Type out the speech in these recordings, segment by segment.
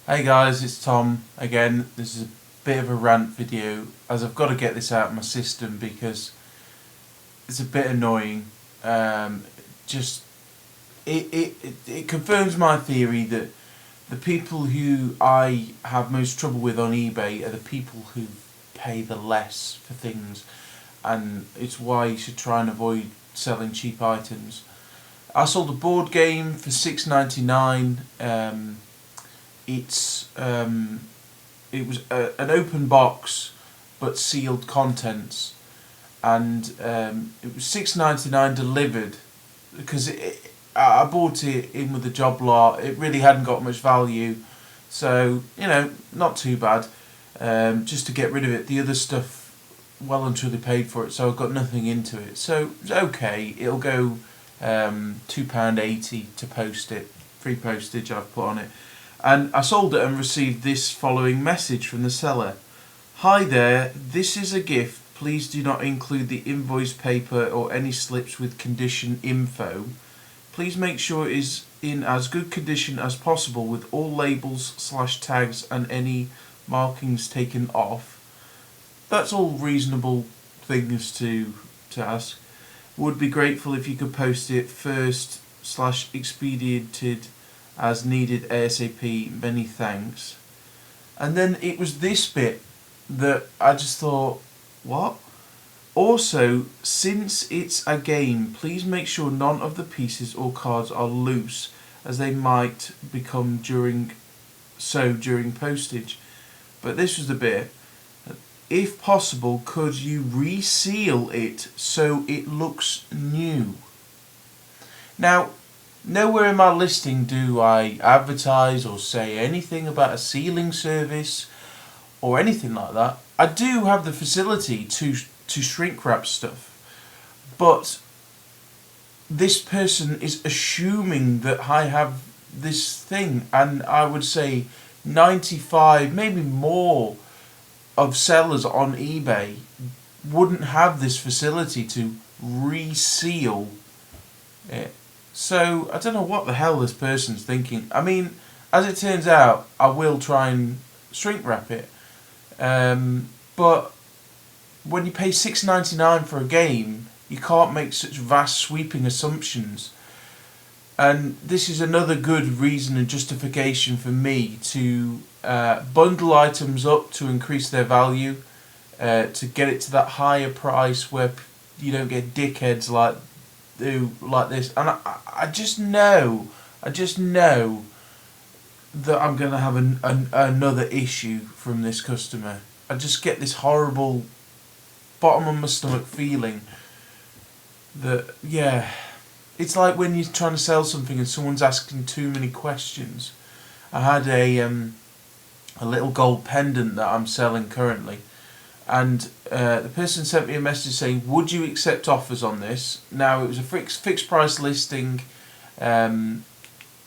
Hey guys, it's Tom again. This is a bit of a rant video as I've got to get this out of my system because it's a bit annoying. Just it confirms my theory that the people who I have most trouble with on eBay are the people who pay the less for things, and it's why you should try and avoid selling cheap items. I sold a board game for $6.99. It's it was an open box but sealed contents, and it was $6.99 delivered because I bought it in with the job lot. It really hadn't got much value, so not too bad. Just to get rid of it, the other stuff well and truly paid for it, so I've got nothing into it. So it's okay. It'll go £2.80 to post it, free postage I've put on it. And I sold it and received this following message from the seller. Hi there, this is a gift. Please do not include the invoice paper or any slips with condition info. Please make sure it is in as good condition as possible with all labels/tags and any markings taken off. That's all reasonable things to ask. Would be grateful if you could post it first/expedited as needed ASAP. Many thanks. And then it was this bit that I just thought, what? Also, since it's a game, please make sure none of the pieces or cards are loose, as they might become during postage. But this was the bit. If possible, could you reseal it so it looks new? Now, nowhere in my listing do I advertise or say anything about a sealing service or anything like that. I do have the facility to shrink wrap stuff, but this person is assuming that I have this thing, and I would say 95, maybe more, of sellers on eBay wouldn't have this facility to reseal it. So I don't know what the hell this person's thinking. I mean, as it turns out, I will try and shrink wrap it, but when you pay $6.99 for a game, you can't make such vast sweeping assumptions. And this is another good reason and justification for me to bundle items up to increase their value, to get it to that higher price where you don't get dickheads like this. And I just know that I'm going to have another issue from this customer. I just get this horrible bottom of my stomach feeling that, yeah, it's like when you're trying to sell something and someone's asking too many questions. I had a little gold pendant that I'm selling currently, and the person sent me a message saying, would you accept offers on this? Now, it was a fixed price listing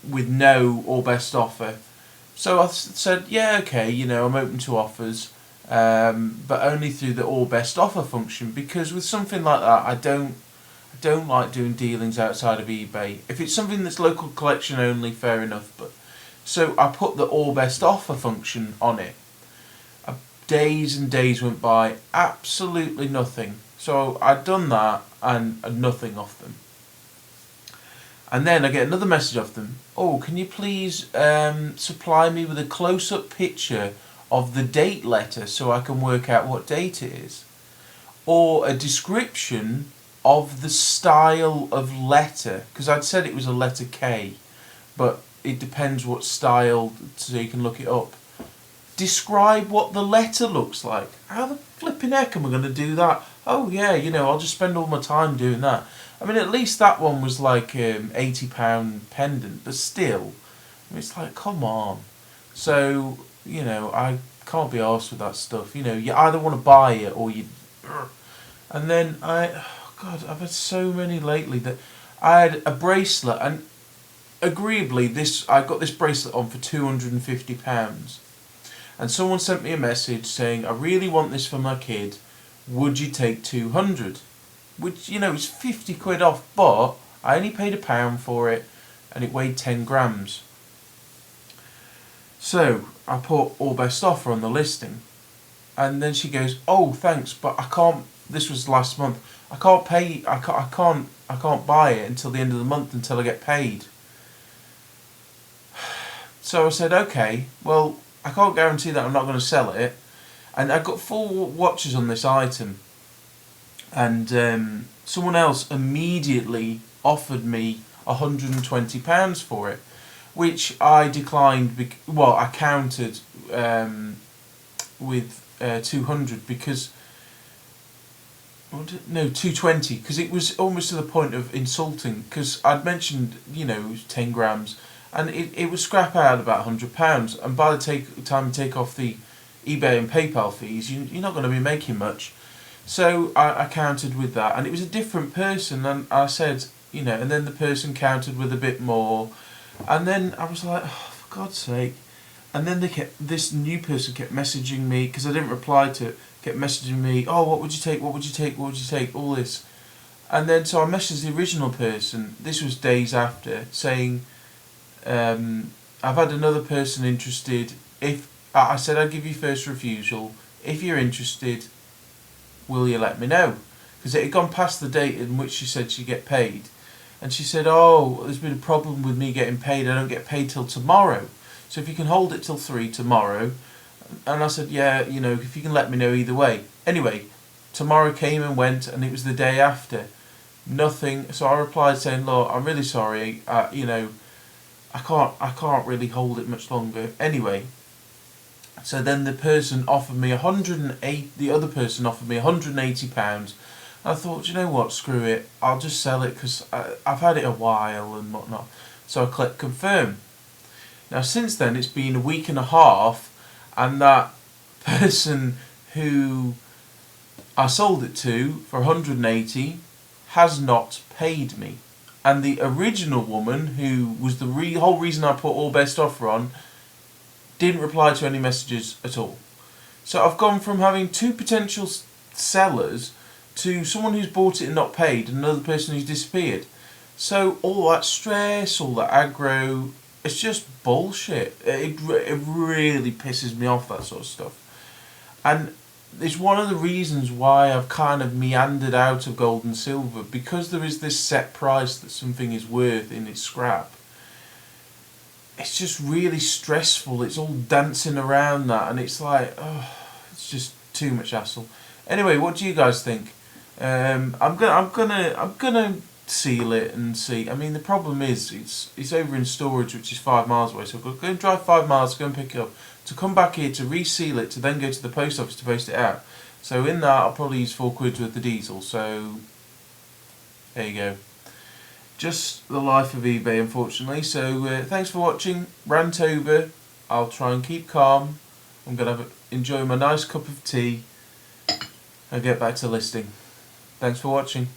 with no or best offer. So I said, yeah, okay, I'm open to offers, but only through the or best offer function, because with something like that, I don't like doing dealings outside of eBay. If it's something that's local collection only, fair enough. But so I put the all best offer function on it. Days and days went by, absolutely nothing. So I'd done that and nothing off them. And then I get another message off them. Oh, can you please supply me with a close-up picture of the date letter so I can work out what date it is? Or a description of the style of letter, because I'd said it was a letter K, but it depends what style, so you can look it up. Describe what the letter looks like. How the flipping heck am I going to do that? Oh yeah, I'll just spend all my time doing that. I mean, at least that one was like £80 pendant, but still, it's like, come on. So, I can't be arsed with that stuff. You either want to buy it or you... And then God, I've had so many lately that I had a bracelet, and agreeably, I got this bracelet on for £250, and someone sent me a message saying, I really want this for my kid, would you take 200? Which, is 50 quid off, but I only paid £1 for it, and it weighed 10 grams. So I put all best offer on the listing, and then she goes, "Oh, thanks, but I can't." This was last month. I can't pay. I can't buy it until the end of the month until I get paid. So I said, "Okay, well, I can't guarantee that I'm not going to sell it." And I got 4 watches on this item, and someone else immediately offered me £120 for it, which I declined. Well, I countered with 200 because. No, 220, because it was almost to the point of insulting, because I'd mentioned, 10 grams, and it would scrap out about £100, and by the time you take off the eBay and PayPal fees, you're not going to be making much. So I countered with that, and it was a different person, and I said, and then the person countered with a bit more, and then I was like, oh, for God's sake. And then this new person kept messaging me, because I didn't reply to it, kept messaging me, oh, what would you take, what would you take, what would you take, all this. And then so I messaged the original person, this was days after, saying, I've had another person interested. If I said I'd give you first refusal, if you're interested, will you let me know? Because it had gone past the date in which she said she'd get paid. And she said, oh, there's been a problem with me getting paid, I don't get paid till tomorrow. So if you can hold it till 3 tomorrow. And I said, yeah, if you can let me know either way. Anyway, tomorrow came and went, and it was the day after. Nothing. So I replied saying, look, I'm really sorry, I can't really hold it much longer. Anyway, so then the person offered me the other person offered me £180. I thought, you know what, screw it, I'll just sell it, because I've had it a while and whatnot. So I clicked confirm. Now since then it's been a week and a half, and that person who I sold it to for 180 has not paid me. And the original woman, who was the whole reason I put all best offer on, didn't reply to any messages at all. So I've gone from having 2 potential sellers to someone who's bought it and not paid, and another person who's disappeared. So all that stress, all that aggro, it's just bullshit. It really pisses me off, that sort of stuff. And it's one of the reasons why I've kind of meandered out of gold and silver, because there is this set price that something is worth in its scrap. It's just really stressful. It's all dancing around that, and it's like, oh, it's just too much hassle. Anyway, what do you guys think? I'm gonna seal it and see. I mean, the problem is it's over in storage, which is 5 miles away. So I've got to go and drive 5 miles to go and pick it up, to come back here to reseal it, to then go to the post office to post it out. So in that, I'll probably use £4 worth of diesel. So there you go. Just the life of eBay, unfortunately. So thanks for watching. Rant over. I'll try and keep calm. I'm gonna enjoy my nice cup of tea and get back to listing. Thanks for watching.